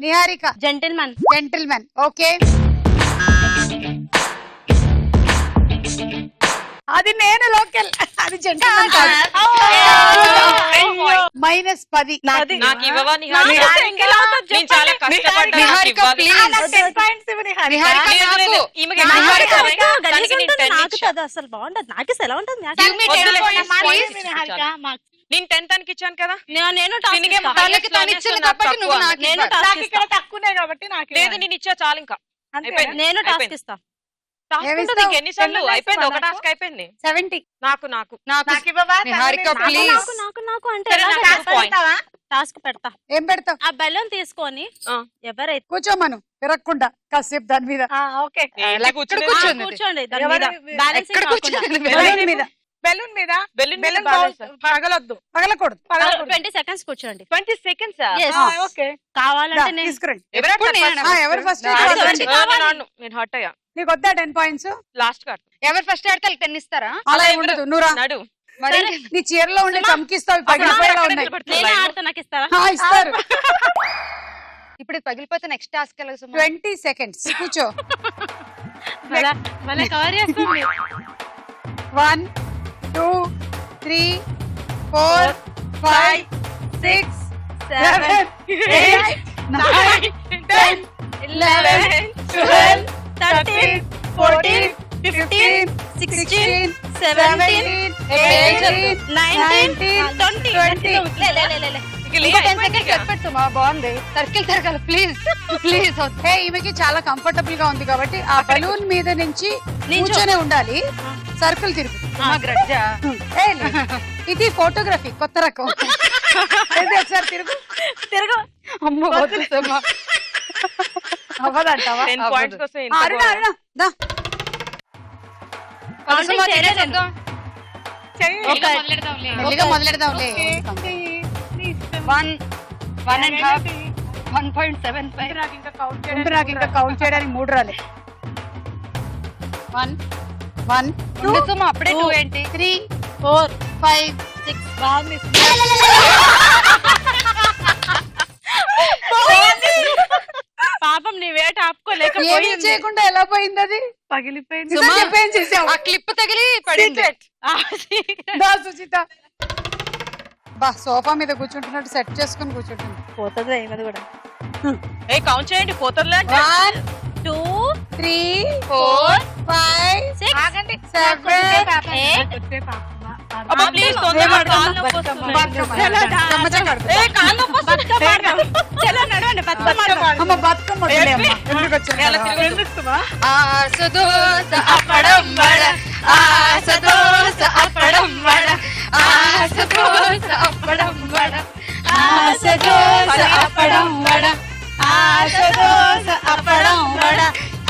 నిహారిక. జెంటిల్మన్. జెంటిల్మెన్. ఓకే, అది నేను లోకల్, అది జెంటిల్మెన్ కాదు. -10. నాకు ఇవ్వవా నిహారిక? నేను చాలా కష్టపడ్డా, నాకు నిహారిక, ఇవ్వాలి. please. నిహారిక లేదు, నాకు. లేదు, ఈమెకి నిహారిక నాకు నాకు. ఇవ్వాలి. దానికి నేను 10 నాకు ఇచ్చా. కదా అసలు బాగుంటది, నాకు ఎలా ఉంటుంది. Give me 10 వద్దులే, points, please. please. నేను 10 తనకి ఇచ్చాను కదా. నేను తినిగే టాస్క్ తనకి తను ఇచ్చింది కాబట్టి నువ్వు నాకు నేను ఇవ్వాలి. టాస్క్ నాకు ఇక్కడ ఇస్తా. తక్కువనే కాబట్టి నాకు లేదు, నేను ఇచ్చా చాలు. ఇంకా అయిపోయింది. నేను టాస్క్ అయిపోయింది. ఇస్తా. టాస్క్ ఏమి ఉంటుంది, ఇస్తావు? ఎన్నిసార్లు ఎన్ని అయిపోయింది? ఒక నాకు? టాస్క్ అయిపోయింది. 70. నాకు నాకు నాకు ఇవ్వవా? నిహారిక, నాకు, please. నాకు అంటే సరే, ఎలాగ నాకు చేస్తా? point. టాస్క్ పెడతా. ఏం పెడతావు? ఆ బెలూన్ తీసుకొని ఆ. ఎవరైతే కూర్చోమను విరక్కుండా కాసేపు దాని మీద. ఓకే ఏంటి కూర్చునేది? కూర్చోండి. కూర్చోండి దాని ఎవరు- మీద బ్యాలెన్సింగ్ ఎక్కడ కాకుండా. కూర్చోండి? బెలూన్ మీద బెలూన్ మీద బెలూన్ మీద బెలూన్ balance. పగలొద్దు పగలకూడదు. 20 seconds కూర్చోండి. 20 seconds ఆ? Yes. ఓకే కావాలంటే దా, నేను తీసుకురండి. ఎవరు ఎప్పుడు ఆడతారు నేను first? ఎవరు ఫస్ట్? ఎవరు కావాలి? నేను హర్ట్ అయ్యా. నీకు వద్దా 10 పాయింట్స్? లాస్ట్ కార్డ్ ఎవరు ఫస్ట్ ఆడితే వాళ్ళకి 10 ఇస్తారా? అలా ఏం ఉండదు. నువ్వు రా. నడు. మరి సరే. నీ చీరలో ఉండే చమకిస్తావు పగిలిపోయేలా ఉన్నాయి. నేనే ఆడతా, నాకు ఇస్తారా? ఇస్తారు. ఇప్పుడు ఇది పగిలిపోతే నెక్స్ట్ టాస్క్ ఎలా సుమా? 20 seconds. కూర్చో. మళ్ళీ కవర్ చేస్తుంది. 1 2 3 4 5 6 7 8 9 10 11 12 13 14 15 16 17 18 19 20. ఇంకో 10 seconds చెప్పండి సుమా. బాగుంది. సర్కిల్ తిరగాలి ప్లీజ్ ప్లీజ్. హే, ఈమెకి చాలా కంఫర్టబుల్ గా ఉంది కాబట్టి ఆ బలూన్ మీద నుంచి కూర్చొనే ఉండాలి. సర్కిల్ తిరుగు. గ్రజ్జా ఏ, లేదు. ఇది ఫోటోగ్రఫీ కొత్త రకం. ఏది ఒకసారి తిరుగు. అమ్మ వద్దు సుమా. అవ్వదంటావా? 10 పాయింట్స్ కోసం ఎంత అరుణ గొడవ? అరుణ దా. Counting చేయలేదు. మెల్లిగా మొదలెడదాంలే. 1 1.5 1.75 ఉండు, నాకు ఇంకా కౌంట్ చేయడానికి 3 రాలే. 1 1 ఉండు సుమా. అప్పుడే 2 ఏంటి? 3 4 5 6 బాగుంది. పాపం నీ వేట ఏమీ ఆపుకోలేకపోయింది. చేయకుండా ఎలా పోయింది అది? పగిలిపోయింది. నిజం చెప్పేం చేసావు? ఆ క్లిప్ తగిలి పడింది. దా సుచిత. బా, సోఫా మీద కూర్చుంటున్నట్టు సెట్ చేసుకుని కూర్చుంటుంది. పోతుంది ఏమది కూడా. ఏ కౌంట్ చేయండి పోతుందిలే. 1 2 3 4 5 6 ఆగండి. 7 8 అబ్బా ప్లీజ్ తొందరగా కాళ్ళు నొప్పి వస్తున్నాయి. ఏ కాళ్ళు నొప్పి వస్తున్నాయి. చలో నడవండి బతుకమ్మ ఆడదాం. అమ్మ బతుకమ్మ వదిలే అమ్మ. ఎందుకు వచ్చావు? ఎలా తిరుగుతూ? ఆశ దోస అప్పడం వడ ఆశ దోస అప్పడం వడ ఆశ దోస అప్పడం వడ ఆశ దోస అప్పడం వడ ఆశ దోస అప్పడం వడ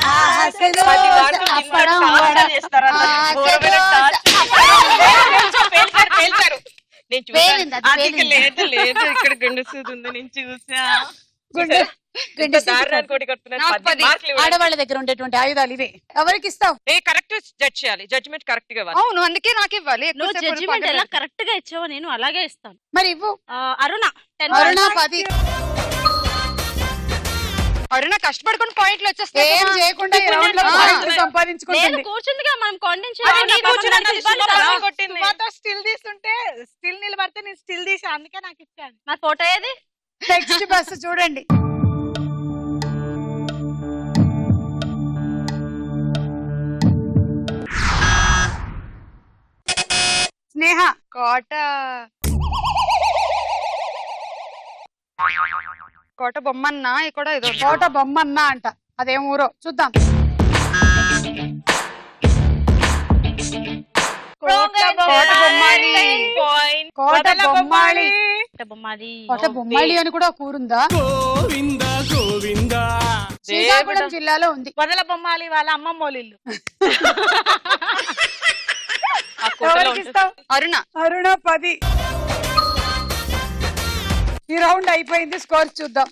ఆశ పది దోస దాంట్లో అప్పడం టార్చర్ వడ చేస్తారా? ఆశ ఘోరమైన దోస టార్చర్. పేల్చారు. నేను పేలింది, చూసాను. అది అది లేదు లేదు ఇక్కడ గుండె సూది ఉంది నేను చూసా. గుండె గుండె దారుణాన్ని కోటి కడుతున్నాను. నాకు 10 10. మార్కులు ఇవ్వండి. ఆడవాళ్ళ దగ్గర ఉండేటువంటి ఆయుధాలు ఇవే. ఎవరికి ఇస్తావు? ఏ కరెక్ట్ జడ్జ్ చేయాలి. జడ్జ్మెంట్ కరెక్ట్ గా ఇవ్వాలి. అవును అందుకే నాకు ఇవ్వాలి. నువ్వు జడ్జిమెంట్ ఎలా కరెక్ట్ గా ఇచ్చావో నేను అలాగే ఇస్తాను. మరి ఇవ్వు. అరుణ 10 అరుణ 10. అరుణ కష్టపడుకుని పాయింట్లు వచ్చేస్తాయి ఏం చేయకుండా ఈ రౌండ్ లో ఆ. పాయింట్లు నేను సంపాదించుకుంటుంది. కూర్చుందిగా మనం కాంటెంట్ అది నీ కూర్చున్నట్టు సుమా పక్కన కొట్టింది. స్టిల్ తీస్తుంటే స్టిల్ నిలబడితే నేను స్టిల్ తీసా, అందుకే నాకు ఇచ్చాను. నా ఫోటో ఏది? నెక్స్ట్ బస్ చూడండి. స్నేహ కోట బొమ్మన్నా కూడా ఏదో కోట బొమ్మన్న అంట. అదేం ఊరో చూద్దాం. కోట బొమ్మాలి. Point. కోట బొమ్మాళి. బొమ్మది. కోట బొమ్మాళి అని కూడా ఒక ఊరుందా? గోవింద గోవింద శ్రీకాకుళం జిల్లాలో ఉంది. వదల బొమ్మాలి వాళ్ళ అమ్మమ్మోళ్ళు ఇల్లు. ఆ కోటలో ఎవరికి ఉంటుంది. ఇస్తావు? అరుణ అరుణ 10. ఈ రౌండ్ అయిపోయింది. స్కోర్ చూద్దాం.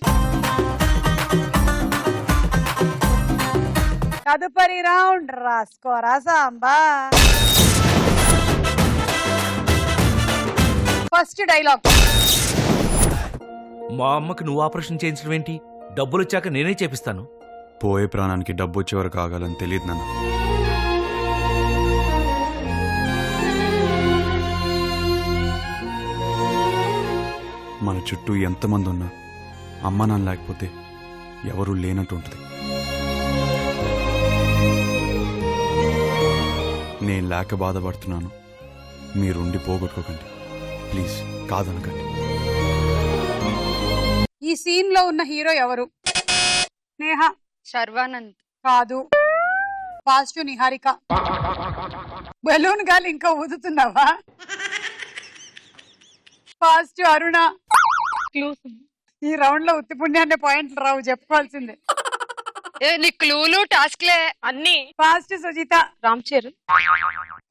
తదుపరి రౌండ్ రాసుకోరా సాంబా. First dialogue. మా అమ్మకి నువ్వు ఆపరేషన్ చేయించడం ఏంటి? డబ్బులు వచ్చాక నేనే చేపిస్తాను. పోయే ప్రాణానికి డబ్బు వచ్చే వరకు ఆగాలని తెలియదు నాన్న. మన చుట్టూ ఎంతమంది ఉన్నా అమ్మ నాన్న లేకపోతే ఎవరూ లేనట్టు ఉంటుంది. నేను లేక బాధపడుతున్నాను, మీరుండి పోగొట్టుకోకండి ప్లీజ్, కాదనకండి. ఈ సీన్ లో ఉన్న హీరో ఎవరు? స్నేహ శర్వానంద్ కాదు. పాజిటివ్ నిహారిక. బెలూన్ గాలి ఇంకా ఊదుతున్నావా? పాజిటివ్ అరుణ. క్లూస్ ఈ రౌండ్ లో ఉత్తి పుణ్యాన్ని పాయింట్లు రావు, చెప్పుకోవాల్సిందే. నీ క్లూలు టాస్క్లే. అన్ని ఫాస్ట్ సుజిత. రామ్ చరణ్.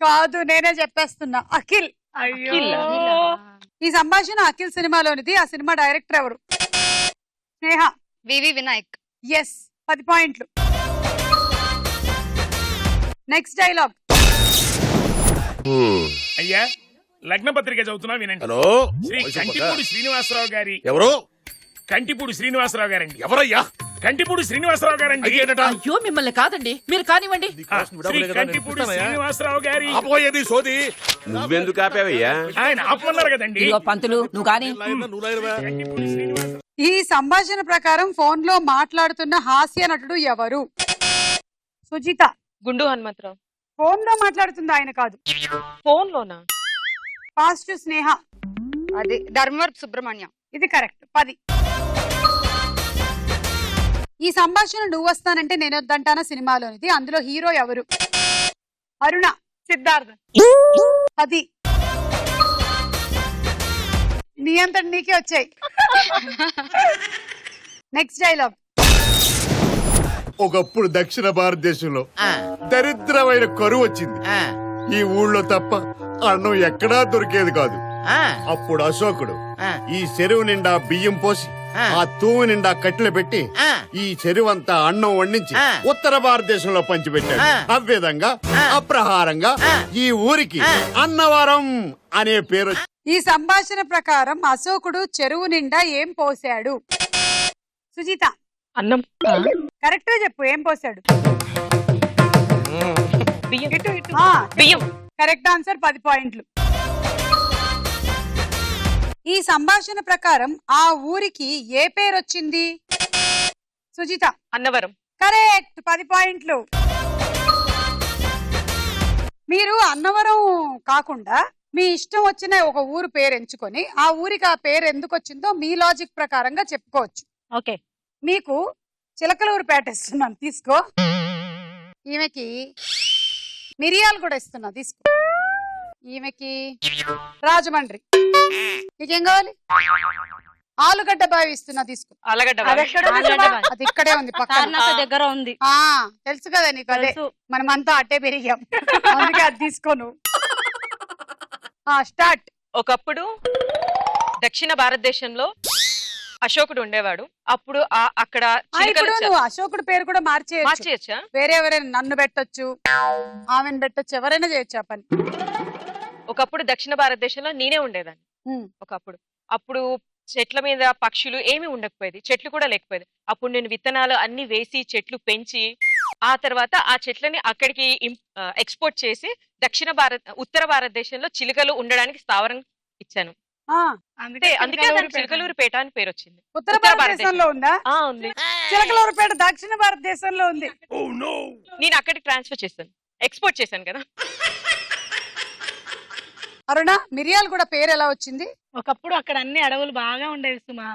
కాదు, నేనే చెప్పేస్తున్నా. అఖిల్. అయ్యో ఈ సంభాషణ అఖిల్ సినిమాలోనిది. ఆ సినిమా డైరెక్టర్ ఎవరు? స్నేహ. వివి వినాయక్. ఎస్, 10 పాయింట్లు. Next dialogue. అయ్యా లగ్న పత్రిక చదువుతున్నా వినండి. హలో, శ్రీ కంటిపూడి శ్రీనివాసరావు గారి. ఎవరు? కంటిపూడి శ్రీనివాసరావు గారండి. ఎవరయ్యా? కంటిపూడి శ్రీనివాసరావు గారండి. అయ్యో మిమ్మల్ని కాదండి, మీరు కానివ్వండి. శ్రీ కంటిపూడి శ్రీనివాసరావు గారి. ఆపోయేది సోది. నువ్వెందుకు ఆపావయ్యా? ఆయన ఆపమన్నారు కదండి. ఇదిగో పంతులు, నువ్వు కానీ. కంటిపూడి శ్రీనివాసరావు. ఈ సంభాషణ ప్రకారం ఫోన్ లో మాట్లాడుతున్న హాస్య నటుడు ఎవరు? సుజిత. గుండు హనుమంతరావు. ఫోన్ లో మాట్లాడుతుంది ఆయన కాదు. ఫోన్ లోనా? ఫాస్ట్ స్నేహ. అది ధర్మవరపు సుబ్రహ్మణ్యం. ఇది కరెక్ట్. 10. ఈ సంభాషణ నువ్వు వస్తానంటే నేను వద్దంటానా సినిమాలోనిది. అందులో హీరో ఎవరు? అరుణ. సిద్ధార్థ. 10. నీ అంతటి నీకే వచ్చాయి. Next dialogue. ఒకప్పుడు దక్షిణ భారతదేశంలో దరిద్రమైన కరువు వచ్చింది. ఈ ఊళ్ళో తప్ప అన్నం ఎక్కడా దొరికేది కాదు. అప్పుడు అశోకుడు ఈ చెరువు నిండా బియ్యం పోసి ఆ తూము నిండా కట్టెలు పెట్టి ఈ చెరువంతా అన్నం వండించి ఉత్తర భారతదేశంలో పంచిపెట్టాడు. అవ్విధంగా అప్రహారంగా ఈ ఊరికి అన్నవరం అనే పేరు. ఈ సంభాషణ ప్రకారం అశోకుడు చెరువు నిండా ఏం పోసాడు? సుజిత. అన్నం. కరెక్ట్ చెప్పు, ఏం పోసాడు? బియ్యం. ఆ, బియ్యం. Correct answer. 10 పాయింట్లు. ఈ సంభాషణ ప్రకారం ఆ ఊరికి ఏ పేరు వచ్చింది? సుజిత. అన్నవరం. కరెక్ట్. 10 పాయింట్లు. మీరు అన్నవరం కాకుండా మీ ఇష్టం వచ్చిన ఒక ఊరు పేరు ఎంచుకొని ఆ ఊరికి ఆ పేరు ఎందుకు వచ్చిందో మీ లాజిక్ ప్రకారంగా చెప్పుకోవచ్చు. ఓకే. మీకు చిలకలూరుపేట ఇస్తున్నాను, తీసుకో. ఈమెకి మిరియాలు కూడా ఇస్తున్నా, తీసుకో. ఈమెకి రాజమండ్రి. నీకేం కావాలి? ఆలుగడ్డ బావి ఇస్తున్నా, తీసుకో. ఆలగడ్డ. అది ఇక్కడే ఉంది, పక్కన దగ్గర ఉంది. ఆ తెలుసు కదా నీకు, అదే మనమంతా అట్టే పెరిగాం, అందుకే అది తీసుకోను. స్టార్ట్. ఒకప్పుడు దక్షిణ భారతదేశంలో అశోకుడు ఉండేవాడు. అప్పుడు అక్కడ ఇప్పుడు నువ్వు అశోకుడు పేరు కూడా మార్చేయచ్చా? వేరే ఎవరైనా, నన్ను పెట్టొచ్చు, ఆమెను పెట్టొచ్చు, ఎవరైనా చేయొచ్చు ఆ పని. ఒకప్పుడు దక్షిణ భారతదేశంలో నేనే ఉండేదాన్ని. ఒకప్పుడు అప్పుడు చెట్ల మీద పక్షులు ఏమీ ఉండకపోయేది, చెట్లు కూడా లేకపోయేది. అప్పుడు నేను విత్తనాలు అన్ని వేసి చెట్లు పెంచి ఆ తర్వాత ఆ చెట్లని అక్కడికి ఎక్స్పోర్ట్ చేసి ఉత్తర భారతదేశంలో చిలుకలు ఉండడానికి స్థావరం ఇచ్చాను. అందుకే చిలకలూరుపేట అని పేరు వచ్చింది. ఉత్తర భారతదేశంలో ఉందా? ఉంది. చిలకలూరుపేట దక్షిణ భారతదేశంలో ఉంది. నేను అక్కడికి ట్రాన్స్ఫర్ చేశాను, ఎక్స్పోర్ట్ చేశాను కదా. అరుణ, మిరియాలు కూడా పేరు ఎలా వచ్చింది? ఒకప్పుడు అక్కడ అన్ని అడవులు బాగా ఉండేవి సుమా,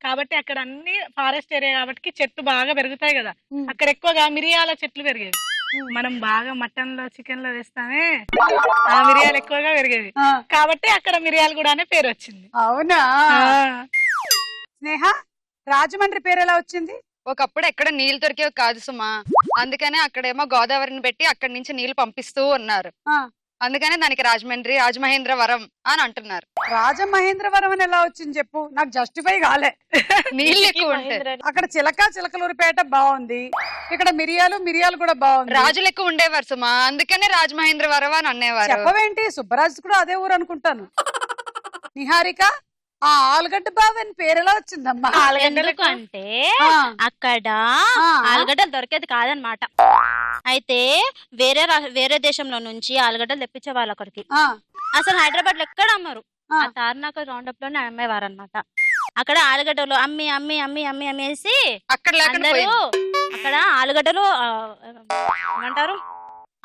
కాబట్టి అక్కడ అన్ని ఫారెస్ట్ ఏరియా కాబట్టి చెట్లు బాగా పెరుగుతాయి కదా. అక్కడ ఎక్కువగా మిరియాల చెట్లు పెరిగేవి. మనం బాగా మటన్ లో చికెన్ లో వేస్తామే, ఆ మిరియాలు ఎక్కువగా పెరిగేవి కాబట్టి అక్కడ మిరియాలు కూడా అనే పేరు వచ్చింది. అవునా? స్నేహ, రాజమండ్రి పేరు ఎలా వచ్చింది? ఒకప్పుడు ఎక్కడ నీళ్లు దొరికేవి కాదు సుమా, అందుకనే అక్కడేమో గోదావరిని పెట్టి అక్కడి నుంచి నీళ్లు పంపిస్తూ ఉన్నారు. అందుకనే దానికి రాజమండ్రి రాజమహేంద్రవరం అని అంటున్నారు. రాజమహేంద్రవరం అని ఎలా వచ్చింది చెప్పు, నాకు జస్టిఫై కాలే. నీళ్ళు ఎక్కువ ఉంటాయి అక్కడ. చిలకలూరుపేట బాగుంది, ఇక్కడ మిరియాలు కూడా బాగుంది. రాజులు ఎక్కువ ఉండేవారు సుమా, అందుకనే రాజమహేంద్రవరం అని అనేవారు. చెప్పవేంటి, సుబ్బరాజు కూడా అదే ఊరు అనుకుంటాను. నిహారిక, ఆ ఆలుగడ్డ బావి అని పేరు ఎలా వచ్చిందమ్మా? ఎందుకంటే అక్కడ ఆలుగడ్డలు దొరికేది కాదనమాట. అయితే వేరే దేశంలో నుంచి ఆలుగడ్డలు తెప్పించే వాళ్ళు అక్కడికి. అసలు హైదరాబాద్ లో ఎక్కడ అమ్మరు, ఆ తార్నాక రౌండప్ లోనే అమ్మేవారు అనమాట. అక్కడ ఆలుగడ్డలు అమ్మి అమ్మి అమ్మి అమ్మి అమ్మేసి అందరూ అక్కడ ఆలుగడ్డలు ఏమంటారు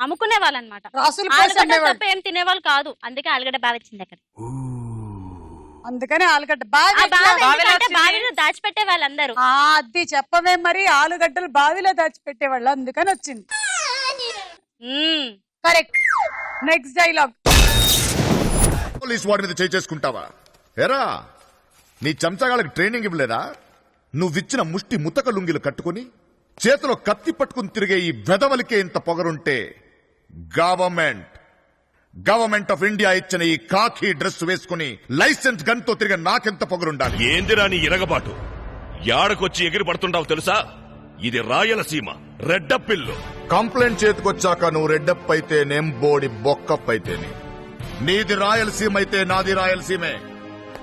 అమ్ముకునే వాళ్ళు అనమాట. ఆలుగడ్డలు తప్ప ఏం తినేవాళ్ళు కాదు, అందుకే ఆలుగడ్డ బాగా వచ్చింది అక్కడ. అందుకని ఆలుగడ్డ బావిలో దాచిపెట్టే వాళ్ళందరూ. అది చెప్పవే మరి, ఆలుగడ్డలు బావిలో దాచిపెట్టే వాళ్ళు, అందుకని వచ్చింది. కరెక్ట్. Next dialogue. పోలీస్ వాడి మీద చేసుకుంటావా? ఎరా నీ చెంచగాళ్ళకి ట్రైనింగ్ ఇవ్వలేదా? నువ్విచ్చిన ముష్టి ముతక లుంగిలు కట్టుకుని చేతిలో కత్తి పట్టుకుని తిరిగే ఈ వెదవలికే ఇంత పొగరుంటే గవర్నమెంట్ ఆఫ్ ఇండియా ఇచ్చిన ఈ కాకి డ్రెస్ వేసుకుని లైసెన్స్ గన్ తో తిరిగే నాకెంత పొగరుండాలి? ఏందిరా నీ ఇరగబాటు? యాడకొచ్చి ఎగిరి పడుతుంటావు తెలుసా? ఇది రాయలసీమ రెడ్డపిల్లు. కంప్లైంట్ చేతికొచ్చాక నువ్వు రెడ్డప్ అయితే నేం బోడి బొక్కప్ అయితేనే. నీది రాయలసీమ అయితే నాది రాయలసీమే.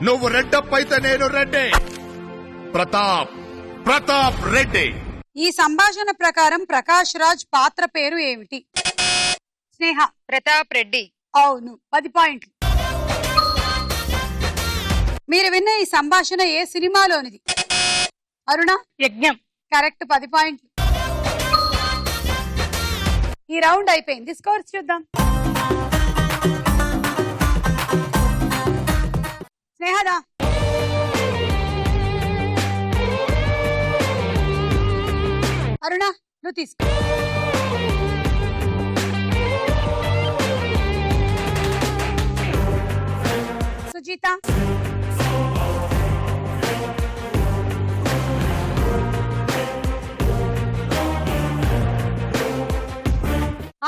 నువ్వు రెడ్డప్ అయితే నేను రెడ్డే. ప్రతాప్ రెడ్డి. ఈ సంభాషణ ప్రకారం ప్రకాష్ రాజ్ పాత్ర పేరు ఏమిటి? స్నేహ. ప్రతాప్ రెడ్డి. అవును, 10 పాయింట్లు. మీరు విన్న ఈ సంభాషణ ఏ సినిమాలోనిది? అరుణ. యజ్ఞం. కరెక్ట్, 10 పాయింట్లు. ఈ రౌండ్ అయిపోయింది, స్కోర్స్ చూద్దాం. స్నేహదా. అరుణ నువ్వు తీసుకో. సుజీత.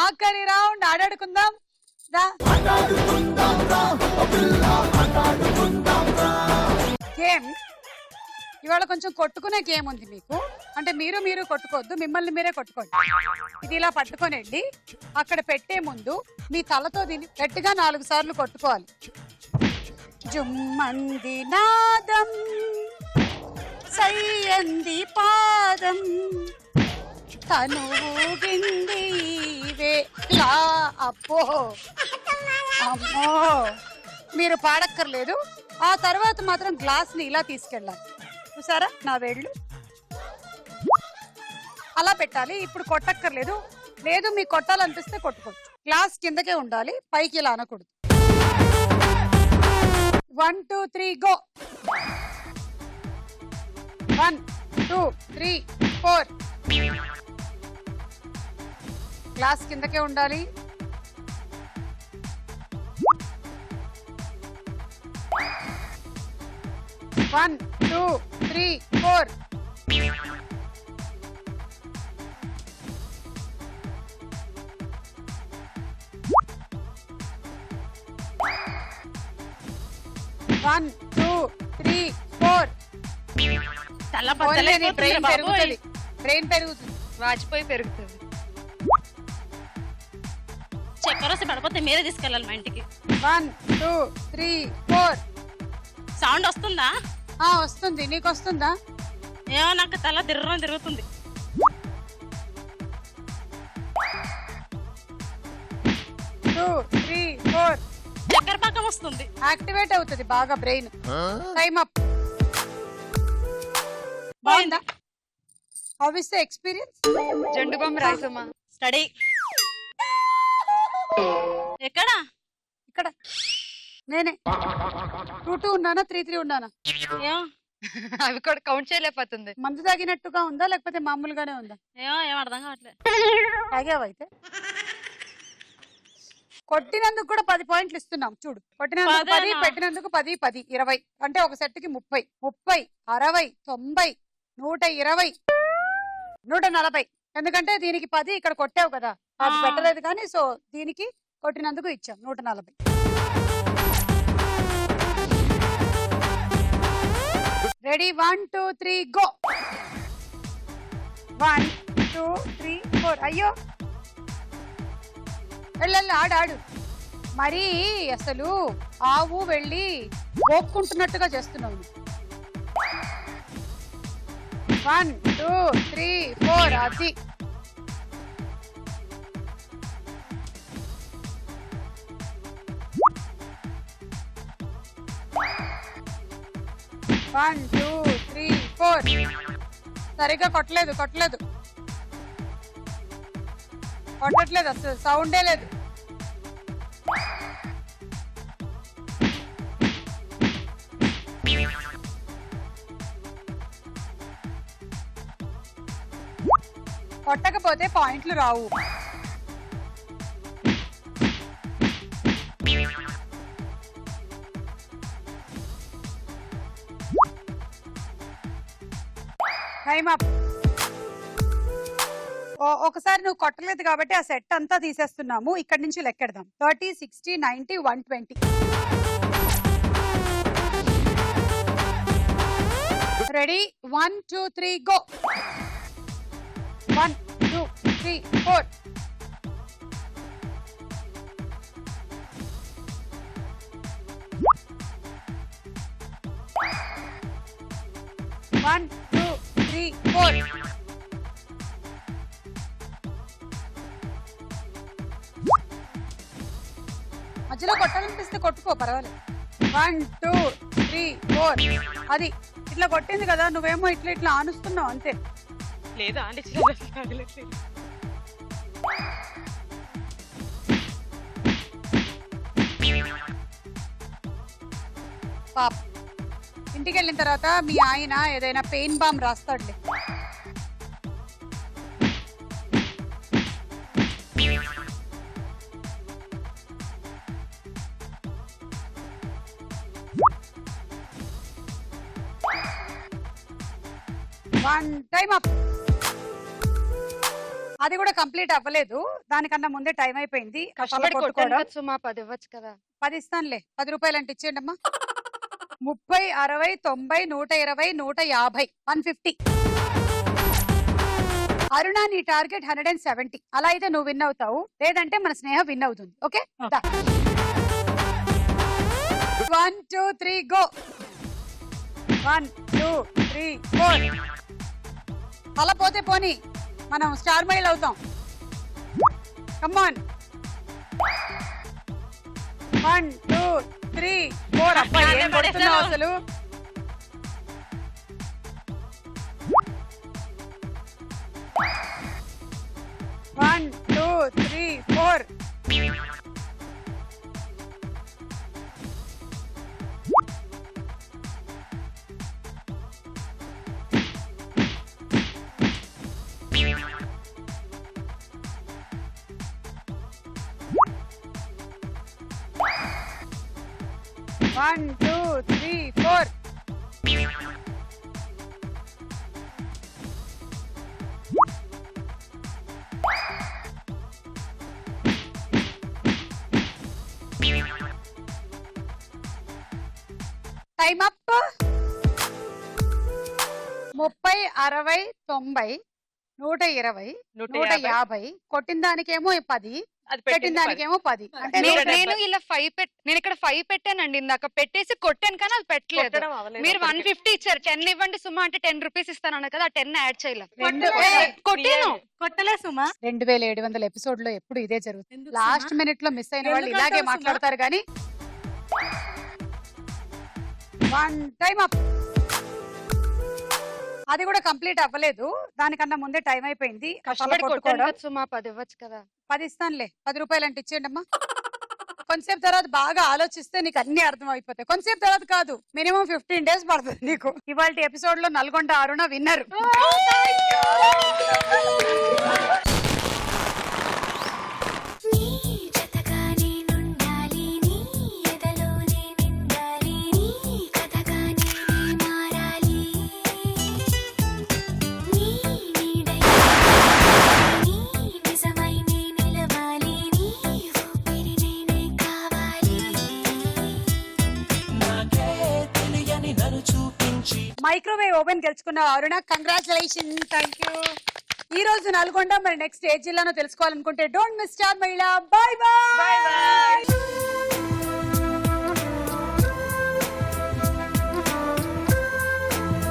ఆఖరి రౌండ్ ఆడాడుకుందాం. గేమ్ ఇవాళ కొంచెం కొట్టుకునే గేమ్ ఉంది మీకు. అంటే మీరు కొట్టుకోవద్దు, మిమ్మల్ని మీరే కొట్టుకోండి. ఇది ఇలా పట్టుకోనండి, అక్కడ పెట్టే ముందు మీ తలతో దీన్ని గట్టిగా 4 సార్లు కొట్టుకోవాలి. జుమ్మంది నాదం సయ్యంది పాదం తను ఊగింది అప్పో అమ్మో. మీరు పాడక్కర్లేదు. ఆ తర్వాత మాత్రం గ్లాస్ ని ఇలా తీసుకెళ్ళాలి. చూసారా నా వేళ్ళు అలా పెట్టాలి. ఇప్పుడు కొట్టక్కర్లేదు, లేదు మీకు కొట్టాలనిపిస్తే కొట్టుకోవచ్చు. గ్లాస్ కిందకే ఉండాలి, పైకి ఇలా అనకూడదు. 1 2 3 గో. 1 2 3 4. గ్లాస్ కిందకే ఉండాలి. 1 2 3 4. 1 2 3 4. బ్రెయిన్ పెరుగుతుంది, బ్రెయిన్ పెరుగుతుంది, వాచిపోయి పెరుగుతుంది. చక్కెర వస్తే పడిపోతే మీరే తీసుకెళ్ళాలి మా ఇంటికి. 1 2 3 4. సౌండ్ వస్తుందా? వస్తుంది. నీకు వస్తుందా? ఏమో నాకు తల తిరుగుతుంది. 2 3 4. చక్కెర పక్కన వస్తుంది, యాక్టివేట్ అవుతుంది బాగా బ్రెయిన్. Time up. బాగుందా? How is the experience? Zandu బాంబు రాసమ్మా. స్టడీ. ఎక్కడ? ఇక్కడ నేనే. 2 2 ఉన్నానా 3 3 ఉన్నానా? అవి కూడా కౌంట్ చేయలేకపోతుంది. మందు తాగినట్టుగా ఉందా లేకపోతే మామూలుగానే ఉందా? ఏం అర్థం కావట్లేదు. తాగావైతే కొట్టినందుకు కూడా 10 పాయింట్లు ఇస్తున్నాం చూడు. కొట్టినందుకు 10, పెట్టినందుకు 10 10 20. అంటే ఒక సెట్ కి 30 30 60 90 120 140. ఎందుకంటే దీనికి 10 ఇక్కడ కొట్టావు కదా, అది పెట్టలేదు కానీ, సో దీనికి కొట్టినందుకు ఇచ్చాం 140. రెడీ? 1 2 3 గో. 1 2 3 4. అయ్యో వెళ్ళాలి, ఆడాడు. మరి అసలు ఆవు వెళ్ళి గోక్కుంటున్నట్టుగా చేస్తున్నావు. 1 2 3 4. అది 1 2 3 4. సరిగ్గా కొట్టట్లేదు అసలు, సౌండే లేదు. కొట్టకపోతే పాయింట్లు రావు. Time up. ఒకసారి నువ్వు కొట్టలేదు కాబట్టి ఆ సెట్ అంతా తీసేస్తున్నాము. ఇక్కడ నుంచి లెక్కెడదాం. 30, 60, 90, 120. Ready? 1, 2, 3 go. 1, 2, 3, 4. One, two, three, four. మధ్యలో కొట్టాలనిపిస్తే కొట్టుకో, పర్వాలేదు. 1, 2, 3, 4. అది ఇట్లా కొట్టింది కదా, నువ్వేమో ఇట్లా ఇట్లా ఆనుస్తున్నావు అంతే. లేదా అంటే పాప ఇంటికి వెళ్ళిన తర్వాత మీ ఆయన ఏదైనా పెయిన్ బామ్ రాస్తాడులే. One time up. అది కూడా కంప్లీట్ అవ్వలేదు, దానికన్నా ముందే టైం అయిపోయింది. కష్టపడి కొట్టాను సుమా, 10 ఇవ్వచ్చు కదా. 10 ఇస్తానులే, 10 రూపాయలు అంటే ఇచ్చేయండి అమ్మా. 30, 60, 90, 120, 150, 150. అరుణ, నీ టార్గెట్ 170. అలా అయితే నువ్వు విన్ అవుతావు, లేదంటే మన స్నేహ విన్ అవుతుంది. Okay, 1, 2, 3 go. 1, 2, 3, 4. అలా పోతే పోనీ, మనం స్టార్ మైల్ అవుతాం. కమాన్. 1, 2, 3, 4. అబ్బాయి ఏం కొడుతున్నావు అసలు? One, 2, 3, 4. One, 2, 3, 4. Time up. 30, 60, 90, 120, 150. కొట్టిన దానికేమో 10, పెట్టిన దానికేమో 10. అంటే నేను ఇలా 5 నేను ఇక్కడ 5 పెట్టానండి, ఇందాక పెట్టేసి కొట్టాను కానీ అది పెట్టలేదు. మీరు 150 ఇచ్చారు. 10 ఇవ్వండి సుమా అంటే 10 రూపీస్ ఇస్తాను కదా, ఆ 10 యాడ్ చేయలేదు. కొట్టాను, కొట్టలే సుమా. 2700 ఎపిసోడ్ లో ఎప్పుడు ఇదే జరుగుతుంది. లాస్ట్ మినిట్ లో మిస్ అయిన వాళ్ళు ఇలాగే మాట్లాడతారు కానీ. One time up. అది కూడా కంప్లీట్ అవ్వలేదు, దానికన్నా ముందే టైం అయిపోయింది. కష్టపడి కొట్టాను సుమా, 10 ఇవ్వచ్చు కదా. 10 ఇస్తానులే, 10 రూపాయలు అంటే ఇచ్చేయండి అమ్మా. కొంతసేపు తర్వాత బాగా ఆలోచిస్తే నీకు అన్ని అర్థం అయిపోతాయి. కొంతసేపు తర్వాత కాదు, మినిమం 15 days పడుతుంది నీకు. ఇవాళ ఎపిసోడ్ లో నల్గొండ అరుణ విన్నరు. మైక్రోవేవ్ ఓవెన్ గెలుచుకున్న అరుణ, కంగ్రాచులేషన్. Thank you. ఈ రోజు నల్గొండ, మరి నెక్స్ట్ ఏ జిల్లానో తెలుసుకోవాలనుకుంటే డోంట్ మిస్ స్టార్ మహిళ. By by.